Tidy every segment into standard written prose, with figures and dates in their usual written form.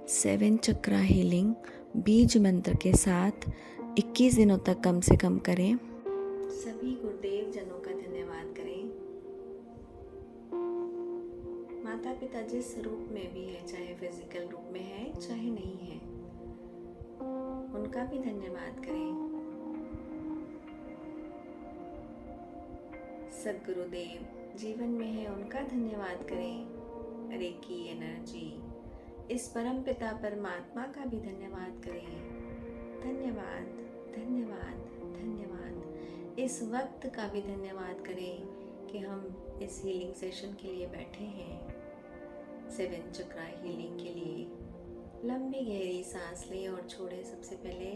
7 चक्रा healing बीज मंत्र के साथ 21 दिनों तक कम से कम करें। सभी गुरुदेव जनों का धन्यवाद करें। माता पिता जिस रूप में भी है, चाहे फिजिकल रूप में है चाहे नहीं है, उनका भी धन्यवाद करें। सद्गुरुदेव जीवन में है, उनका धन्यवाद करें। रेकी एनर्जी, इस परम पिता परमात्मा का भी धन्यवाद करें। धन्यवाद धन्यवाद धन्यवाद। इस वक्त का भी धन्यवाद करें कि हम इस हीलिंग सेशन के लिए बैठे हैं। 7 चक्रा हीलिंग के लिए लंबी गहरी सांस लें और छोड़ें। सबसे पहले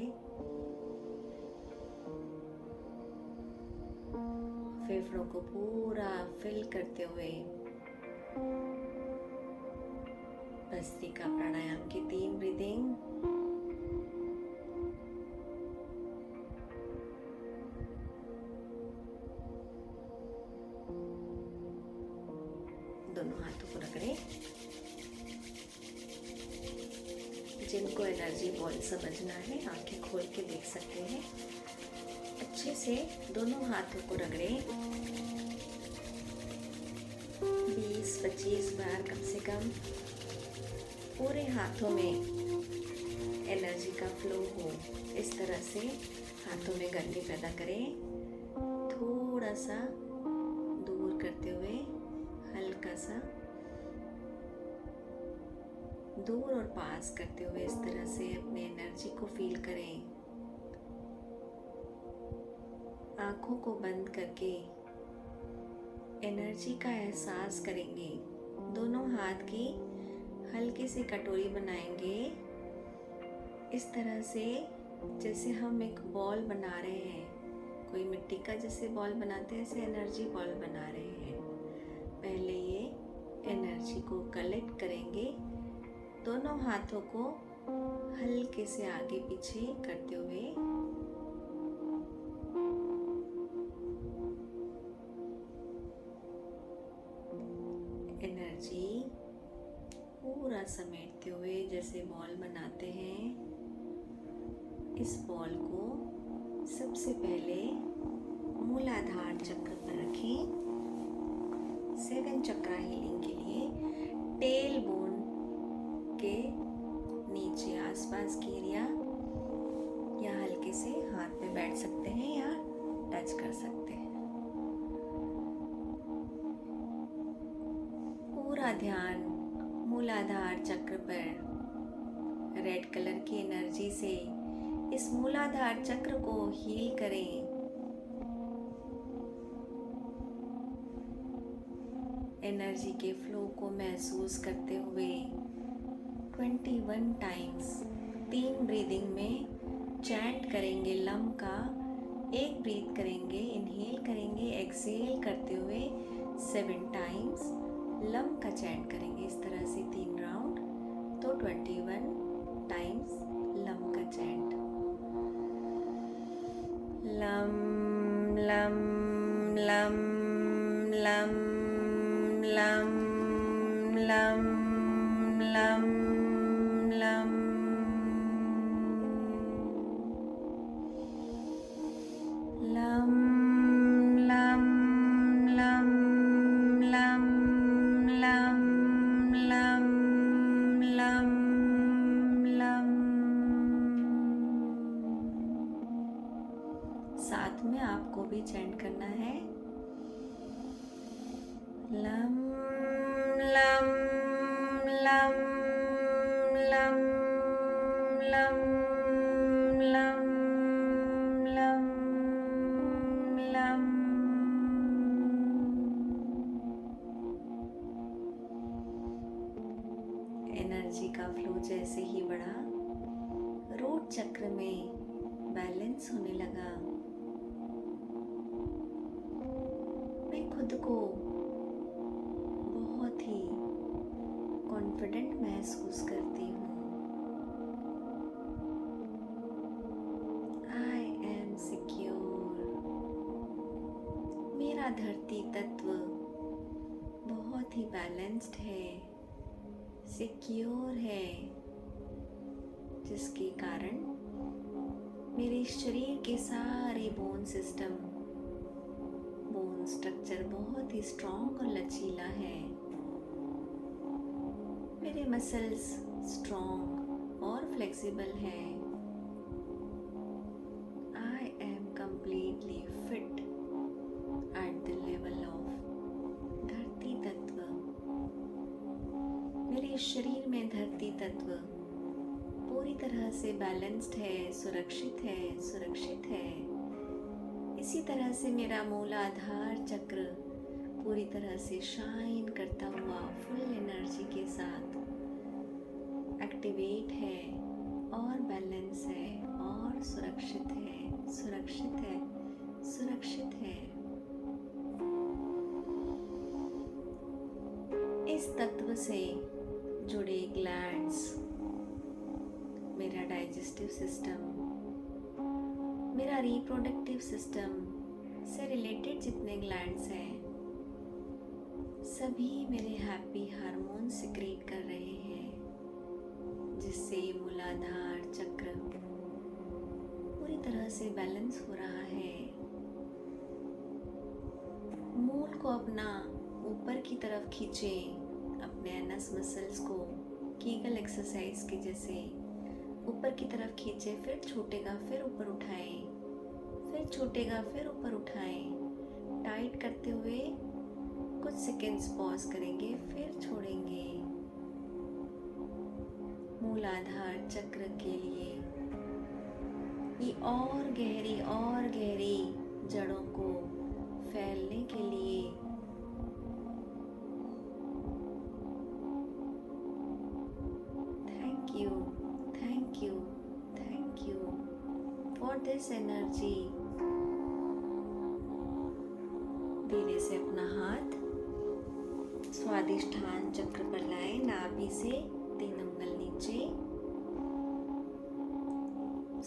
फेफड़ों को पूरा फिल करते हुए भस्त्रिका प्राणायाम की 3 ब्रीदिंग। दोनों हाथों को रगड़ें। जिनको एनर्जी बॉल समझना है, आंखें खोल के देख सकते हैं। अच्छे से दोनों हाथों को रगड़ें। 20-25 बार कम से कम। पूरे हाथों में एनर्जी का फ्लो हो, इस तरह से हाथों में गर्मी पैदा करें। थोड़ा सा दूर करते हुए हल्का सा दूर और पास करते हुए इस तरह से अपने एनर्जी को फील करें। आंखों को बंद करके एनर्जी का एहसास करेंगे। दोनों हाथ की हल्की सी कटोरी बनाएंगे, इस तरह से जैसे हम एक बॉल बना रहे हैं। कोई मिट्टी का जैसे बॉल बनाते हैं, ऐसे एनर्जी बॉल बना रहे हैं। पहले ये एनर्जी को कलेक्ट करेंगे। दोनों हाथों को हल्के से आगे पीछे करते हुए एनर्जी पूरा समेटते हुए जैसे बॉल बनाते हैं, इस बॉल को सबसे पहले मूलाधार चक्र पर रखें। 7 चक्रा हीलिंग के लिए टेल बोन के नीचे आसपास की एरिया, या हल्के से हाथ पे बैठ सकते हैं या टच कर सकते हैं। पूरा ध्यान मूलाधार चक्र पर रेड कलर की एनर्जी से इस मूलाधार चक्र को हील करें। एनर्जी के फ्लो को महसूस करते हुए 21 टाइम्स 3 ब्रीदिंग में चैंट करेंगे लम का। एक ब्रीथ करेंगे, इनहेल करेंगे, एक्सहेल करते हुए 7 टाइम्स लम का चैंट करेंगे। इस तरह से 3 राउंड, तो 21 टाइम्स लम का chant. Lump lump lump lump lump lump lump lump lump lump lump lump lump lump lump lump. साथ में आपको भी चैंट करना है। Lump lump lump lump lump lump lump lump. Energy का फ्लो जैसे ही बढ़ा, रूट चक्र में बैलेंस होने लगा। मैं खुद को बहुत ही कॉन्फिडेंट महसूस करती हूँ। I M secure. मेरा धरती तत्व बहुत ही बैलेंस्ड है, सिक्योर है। जिसके कारण मेरे शरीर के सारे बोन स्ट्रक्चर बहुत ही स्ट्रॉन्ग और लचीला है। मेरे मसल्स स्ट्रॉन्ग और फ्लेक्सिबल हैं। I am completely fit at the level of धरती तत्व। मेरे शरीर में धरती तत्व पूरी तरह से बैलेंस्ड है, सुरक्षित है। इसी तरह से मेरा मूलाधार चक्र पूरी तरह से शाइन करता हुआ फुल एनर्जी के साथ एक्टिवेट है और बैलेंस है और सुरक्षित है। इस तत्व से जुड़े ग्लैंड्स, मेरा डाइजेस्टिव सिस्टम, मेरा रिप्रोडक्टिव सिस्टम से रिलेटेड जितने ग्लैंड्स हैं, सभी मेरे हैप्पी हार्मोन सिक्रीट कर रहे हैं, जिससे मूलाधार चक्र पूरी तरह से बैलेंस हो रहा है। मूल को अपना ऊपर की तरफ खींचें, अपने एनस मसल्स को कीगल एक्सरसाइज के जैसे ऊपर की तरफ खींचे, फिर छूटेगा, फिर ऊपर उठाएं, फिर छूटेगा, फिर ऊपर उठाएं। टाइट करते हुए कुछ सेकेंड्स पॉज करेंगे, फिर छोड़ेंगे। मूलाधार चक्र के लिए ये और गहरी जड़ों को फैलने के लिए thank you for this energy. धीरे से अपना हाथ स्वादिष्ठान चक्र पर लाएं, नाभि से 3 अंगुल नीचे।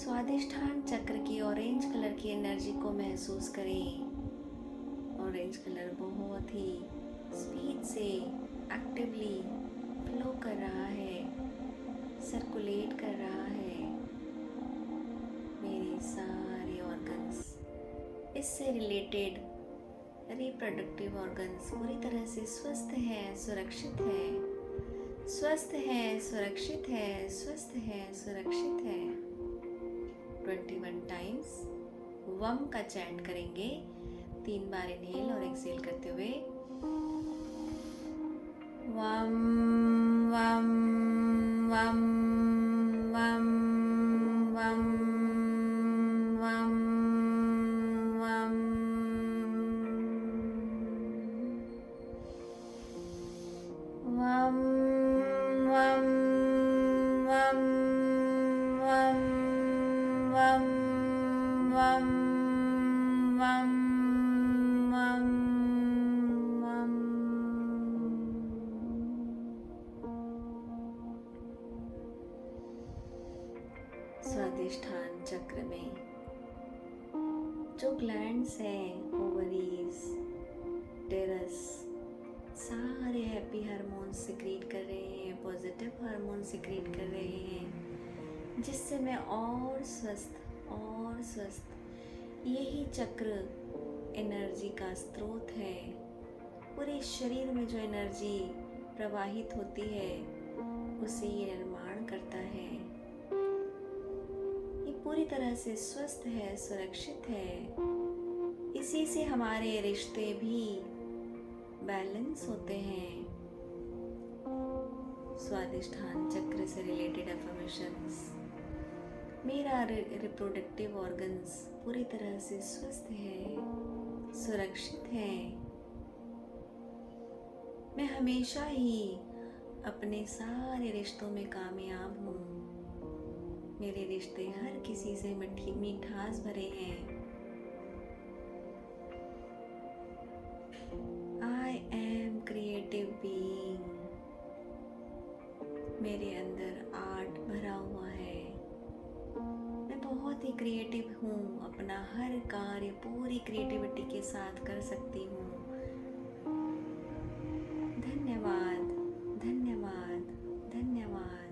स्वादिष्ठान चक्र की ऑरेंज कलर की एनर्जी को महसूस करें। ऑरेंज कलर बहुत ही स्पीड से एक्टिवली फ्लो कर रहा है, सर्कुलेट कर रहा है। मेरे सारे ऑर्गन्स, इससे रिलेटेड रिप्रोडक्टिव ऑर्गन्स पूरी तरह से स्वस्थ हैं, सुरक्षित है। 21 टाइम्स वम का चैंट करेंगे, 3 बार इनहेल और एक्सहेल करते हुए। वम वम वम वम वम वम वम वम वम वम वम वम वम वम वम वम। स्वादिष्ठान चक्र में जो ग्लैंड्स हैं, ओवरीज, टेरस, सारे हैप्पी हार्मोन सिक्रीट कर रहे हैं, पॉजिटिव हार्मोन सिक्रीट कर रहे हैं, जिससे मैं और स्वस्थ। यही चक्र एनर्जी का स्रोत है। पूरे शरीर में जो एनर्जी प्रवाहित होती है उसे ये निर्माण करता है। ये पूरी तरह से स्वस्थ है, सुरक्षित है। इसी से हमारे रिश्ते भी बैलेंस होते हैं। स्वादिष्ठान चक्र से रिलेटेड अफर्मेशंस। मेरा रिप्रोडक्टिव ऑर्गन्स पूरी तरह से स्वस्थ है, सुरक्षित है। मैं हमेशा ही अपने सारे रिश्तों में कामयाब हूँ। मेरे रिश्ते हर किसी से मिठास भरे हैं। I am creative being. मेरे अंदर आर्ट भरा हुआ है। मैं बहुत ही क्रिएटिव हूँ। अपना हर कार्य पूरी क्रिएटिविटी के साथ कर सकती हूँ। धन्यवाद, धन्यवाद, धन्यवाद।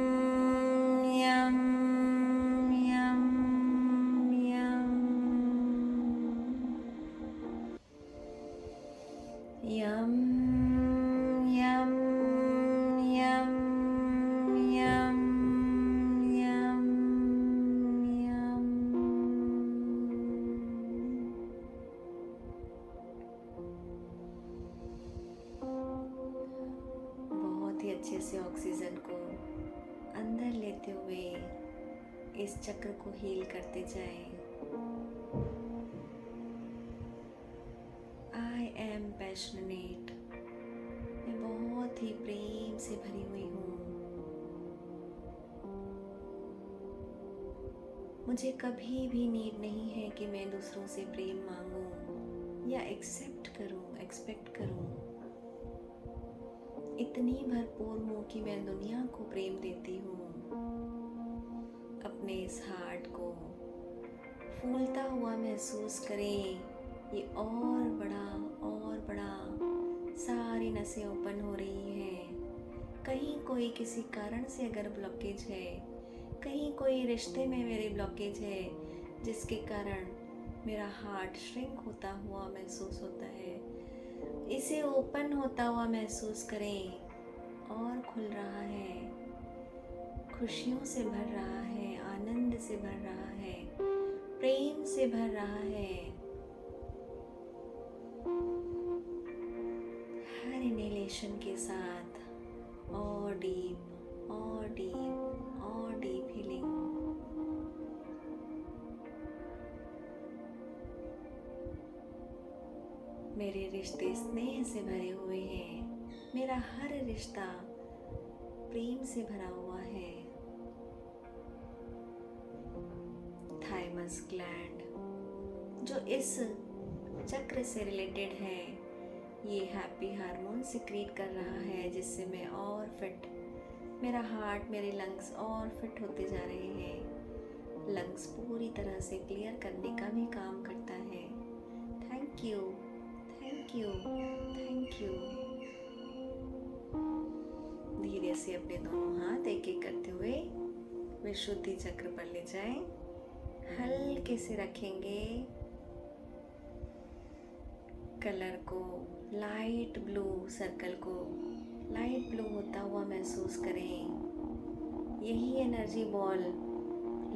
अच्छे से ऑक्सीजन को अंदर लेते हुए इस चक्र को हील करते जाएं। आई एम पैशनेट, मैं बहुत ही प्रेम से भरी हुई हूँ। मुझे कभी भी नीड नहीं है कि मैं दूसरों से प्रेम मांगूं या एक्सपेक्ट करूं। इतनी भरपूर हूँ कि मैं दुनिया को प्रेम देती हूँ। अपने इस हार्ट को फूलता हुआ महसूस करें। ये और बड़ा सारी नसें ओपन हो रही हैं। कहीं कोई किसी कारण से अगर ब्लॉकेज है, कहीं कोई रिश्ते में मेरे ब्लॉकेज है जिसके कारण मेरा हार्ट श्रिंक होता हुआ महसूस होता है, इसे ओपन होता हुआ महसूस करें और खुल रहा है, खुशियों से भर रहा है, आनंद से भर रहा है, प्रेम से भर रहा है। हर इनहेलेशन के साथ और डीप हीलिंग। मेरे रिश्ते स्नेह से भरे हुए हैं। मेरा हर रिश्ता प्रेम से भरा हुआ है। थाइमस ग्लैंड जो इस चक्र से रिलेटेड है, ये हैप्पी हार्मोन सिक्रीट कर रहा है, जिससे मैं और फिट, मेरा हार्ट, मेरे लंग्स और फिट होते जा रहे हैं। लंग्स पूरी तरह से क्लियर करने का भी काम करता है। Thank you. धीरे से अपने दोनों हाथ एक एक करते हुए विशुद्धि चक्र पर ले जाएं। हल्के से रखेंगे। कलर को लाइट ब्लू, सर्कल को लाइट ब्लू होता हुआ महसूस करें। यही energy ball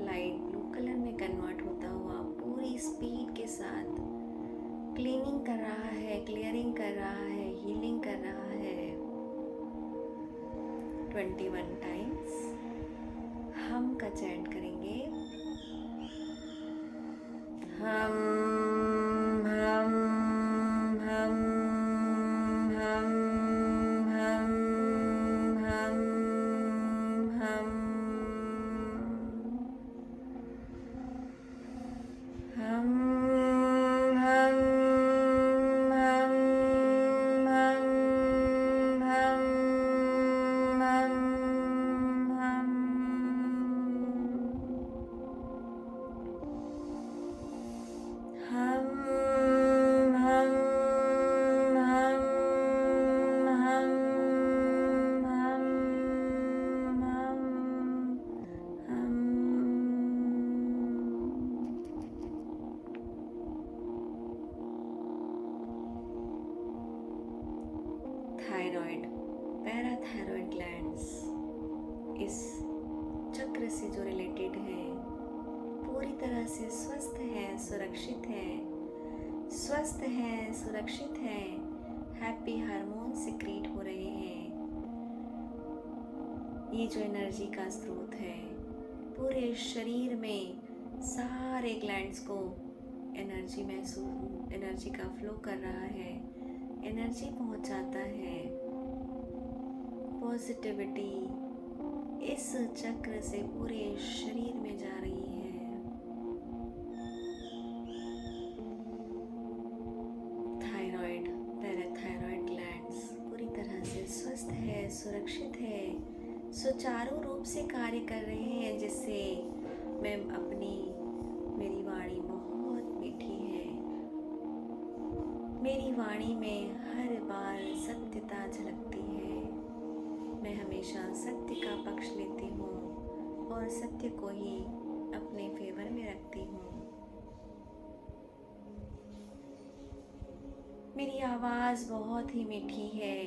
light blue colour में कन्वर्ट होता हुआ पूरी स्पीड के साथ क्लीनिंग कर रहा है, क्लियरिंग कर रहा है, हीलिंग कर रहा है। 21 टाइम्स हम का चैंट करेंगे। हम थायराइड, पैराथायरॉइड ग्लैंड्स इस चक्र से जो रिलेटेड है, पूरी तरह से स्वस्थ है, सुरक्षित है। हैप्पी हार्मोन सिक्रीट हो रहे हैं। ये जो एनर्जी का स्रोत है, पूरे शरीर में सारे ग्लैंड्स को एनर्जी का फ्लो कर रहा है, एनर्जी पहुंचाता है। पॉजिटिविटी इस चक्र से पूरे शरीर में जा रही है। थायराइड, पैराथायरॉइड ग्लैंड्स पूरी तरह से स्वस्थ है, सुरक्षित है, सुचारू रूप से कार्य कर रहे हैं, जिससे मैं मेरी वाणी बहुत मीठी है। मेरी वाणी में हर बार सत्यता झलकती है। मैं हमेशा सत्य का पक्ष लेती हूँ और सत्य को ही अपने फेवर में रखती हूँ। मेरी आवाज़ बहुत ही मीठी है।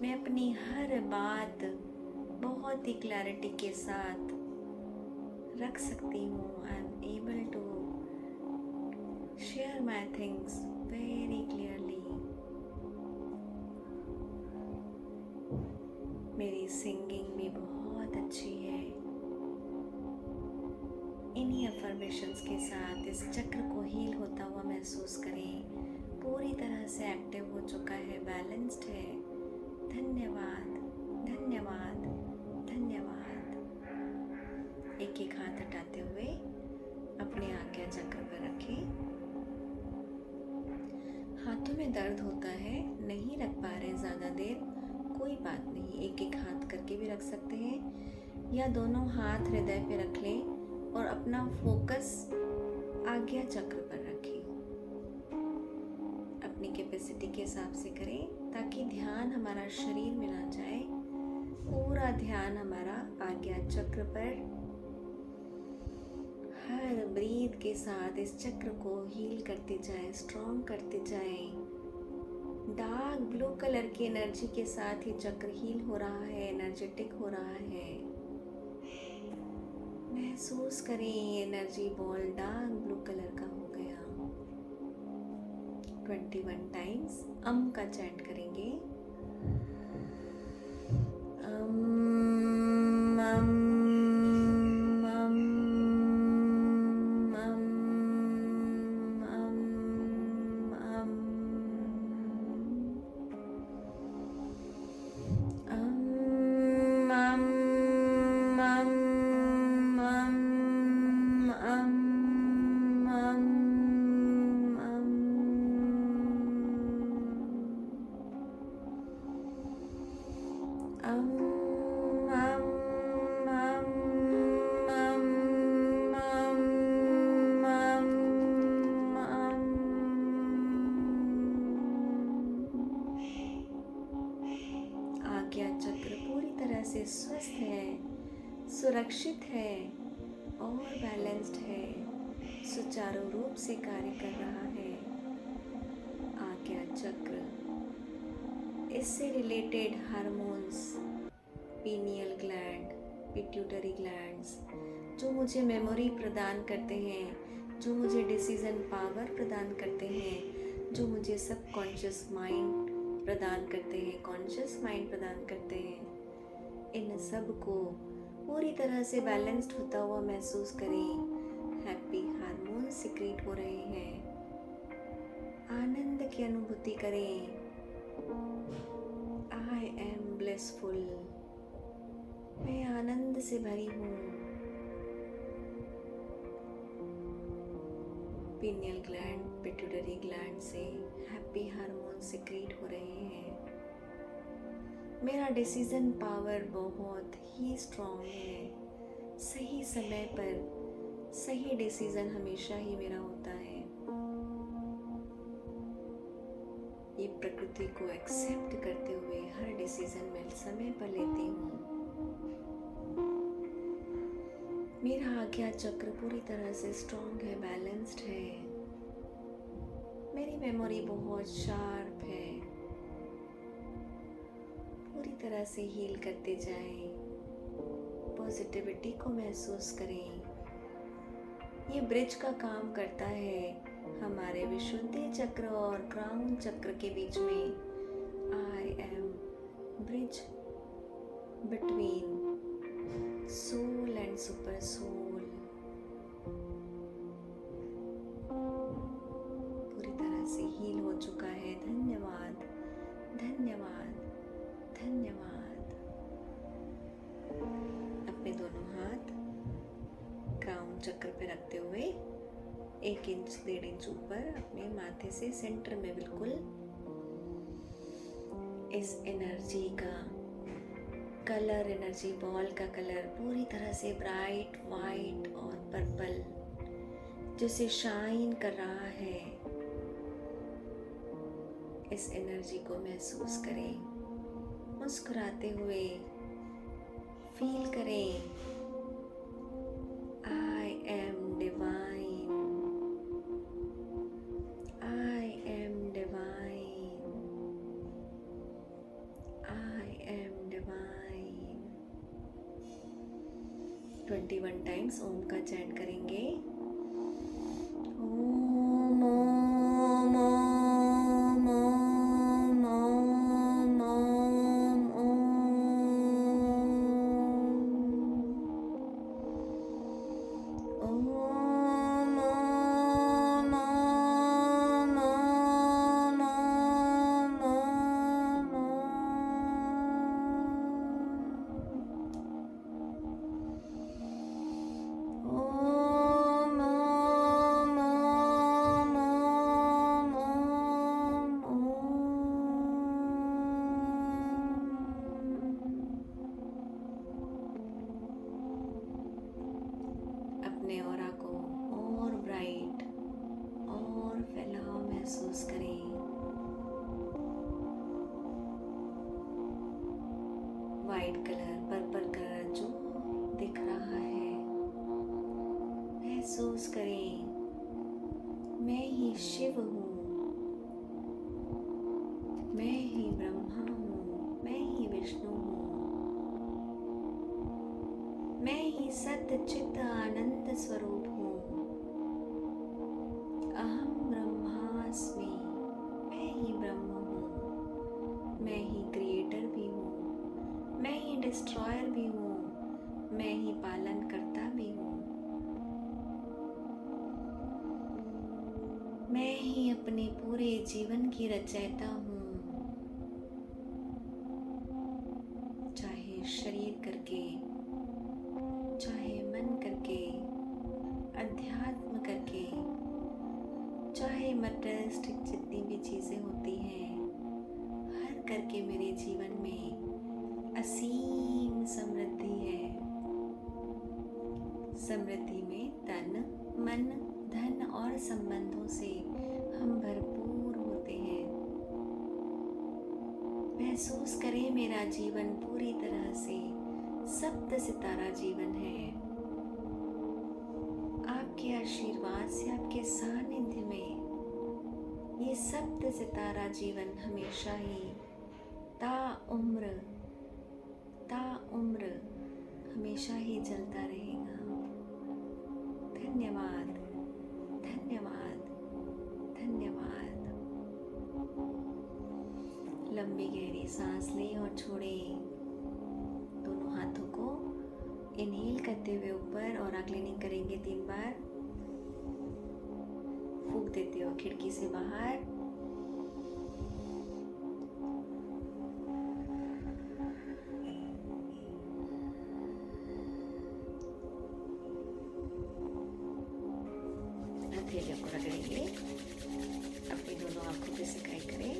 मैं अपनी हर बात बहुत ही क्लैरिटी के साथ रख सकती हूँ। I am able to share my things very clearly. मेरी सिंगिंग भी बहुत अच्छी है। इन्हीं अफर्मेशंस के साथ इस चक्र को हील होता हुआ महसूस करें। पूरी तरह से एक्टिव हो चुका है, बैलेंस्ड है। धन्यवाद, धन्यवाद, धन्यवाद। एक एक हाथ हटाते हुए अपने आज्ञा चक्र पर रखें। हाथों में दर्द होता है, नहीं रख पा रहे ज़्यादा देर, कोई बात नहीं, एक एक हाथ करके भी रख सकते हैं या दोनों हाथ हृदय पे रख लें और अपना फोकस आज्ञा चक्र पर रखें। अपनी कैपेसिटी के हिसाब से करें ताकि ध्यान हमारा शरीर में ना जाए। पूरा ध्यान हमारा आज्ञा चक्र पर, हर ब्रीथ के साथ इस चक्र को हील करते जाएं, स्ट्रॉन्ग करते जाएं। डार्क ब्लू कलर की एनर्जी के साथ ये चक्र हील हो रहा है, एनर्जेटिक हो रहा है। महसूस करें ये energy ball dark blue colour का हो गया। 21 टाइम्स का चैंट करेंगे। आज्ञा चक्र पूरी तरह से स्वस्थ है, सुरक्षित है और बैलेंस्ड है, सुचारू रूप से कार्य कर रहा है। आज्ञा चक्र, इससे related hormones, pineal gland, pituitary glands, जो मुझे मेमोरी प्रदान करते हैं, जो मुझे डिसीजन पावर प्रदान करते हैं, जो मुझे सबकॉन्शियस माइंड प्रदान करते हैं, कॉन्शियस माइंड प्रदान करते हैं, इन सब को पूरी तरह से बैलेंस्ड होता हुआ महसूस करें। हैप्पी हार्मोन सिक्रीट हो रहे हैं। आनंद की अनुभूति करें। आई एम ब्लिसफुल, मैं आनंद से भरी हूँ। पीनियल ग्लैंड, पिट्यूटरी ग्लैंड से हैप्पी हार्मोन सिक्रीट हो रहे हैं। मेरा डिसीजन पावर बहुत ही स्ट्रॉन्ग है। सही समय पर सही डिसीजन हमेशा ही मेरा होता है। ये प्रकृति को एक्सेप्ट करते हुए हर डिसीजन मैं समय पर लेती हूँ। मेरा आज्ञा चक्र पूरी तरह से स्ट्रॉन्ग है, बैलेंस्ड है। मेरी मेमोरी बहुत शार्प है। पूरी तरह से हील करते जाएं। पॉजिटिविटी को महसूस करें। ये ब्रिज का काम करता है हमारे विशुद्धि चक्र और क्राउन चक्र के बीच में। I am bridge between soul and super soul. पूरी तरह से हील हो चुका है। धन्यवाद, धन्यवाद, धन्यवाद। अपने दोनों हाथ क्राउन चक्र पे रखते हुए 1 इंच 1.5 इंच ऊपर अपने माथे से सेंटर में बिल्कुल इस एनर्जी का कलर, एनर्जी बॉल का कलर पूरी तरह से ब्राइट वाइट और पर्पल जैसे शाइन कर रहा है। इस एनर्जी को महसूस करें। मुस्कुराते हुए फील करें, I am divine, I am divine, I am divine. 21 times Om का चैंट करेंगे। Om Om Om Om Om Om Om white colour, purple colour जो दिख रहा है, महसूस करें मैं ही शिव हूँ, मैं ही ब्रह्मा हूँ, मैं ही विष्णु हूँ, मैं ही सत्य चित्त आनंद स्वरूप हूँ। अहम ब्रह्मास्मि, मैं ही ब्रह्म हूँ, मैं ही क्रिएटर भी हूँ, मैं ही डिस्ट्रॉयर भी हूँ, मैं ही पालन करता भी हूँ, मैं ही अपने पूरे जीवन की रचयिता हूँ, चाहे शरीर करके, चाहे मन करके, अध्यात्म करके, चाहे मटेरियलिस्टिक जितनी भी चीज़ें होती हैं, हर करके मेरे जीवन में असीम समृद्धि है। समृद्धि में तन, मन, धन और संबंधों से हम भरपूर होते हैं। महसूस करें मेरा जीवन पूरी तरह से सप्त सितारा जीवन है। आपके आशीर्वाद से, आपके सानिध्य में ये सप्त सितारा जीवन हमेशा ही ता उम्र हमेशा ही चलता रहेगा। धन्यवाद, धन्यवाद, धन्यवाद। लंबी गहरी सांस लें और छोड़ें। दोनों हाथों को इनहेल करते हुए ऊपर और आग्लिनिंग करेंगे 3 बार। फूंक देते हो खिड़की से बाहर। हथेलियों को रगड़ेंगे। अपनी दोनों आंखों पे सिकाई करें।